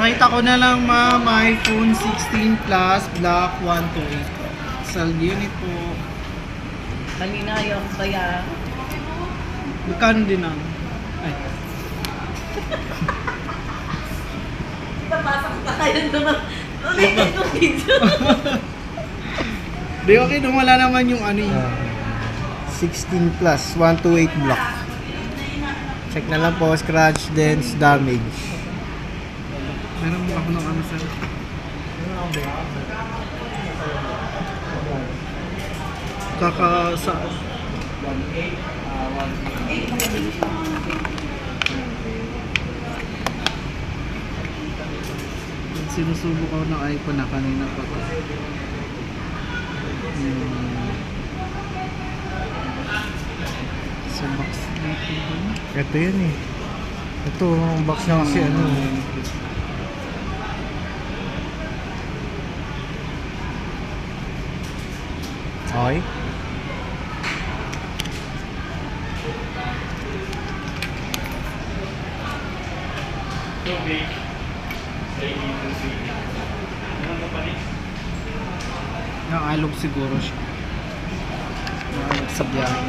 Pakita ko na lang ma'am, iPhone 16 Plus, Black 128. Sal unit po. Kanina yung kaya. Magkano din ang? Ay. Papasok na kayo naman. Ulitin ko video. Di okay, nung wala naman yung ano yung 16 Plus, 128 Black. Check na lang po, scratch, dents, damage. Meron mo ako ng ano sir? Sa sinusubo ko ng iPhone na kanina pa to. Sa box dito dun. Ito yun eh. Ito, ang box na kasi ano. Okay. Naalog siguro siya. Naalog sa biyahe.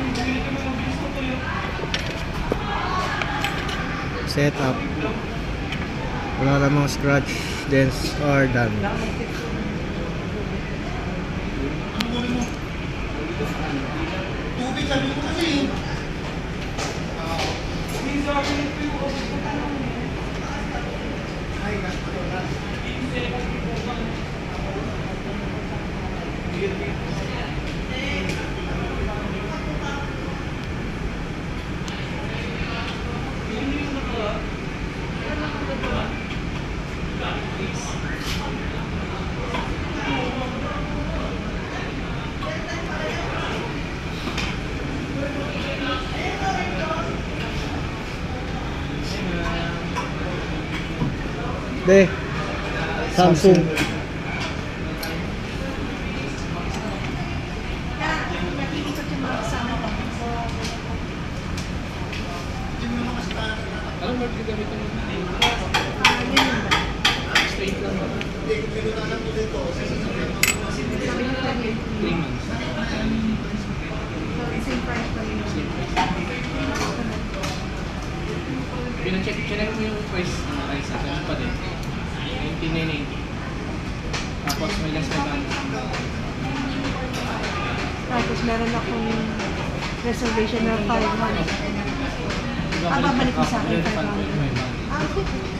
Setup. Wala namang scratch, dents, or damage. Tubig sabi ko kasi. De, Samsung. Alam mo, gagamitin mo na. Straight lang ba? Hindi, pinunan lang mo dito. 3 months. Pinacheck mo yung price ng Ryza. Ganun pa din. 19,980. Tapos may less na Tapos meron akong reservation na 500. Babalik mo sa akin 500.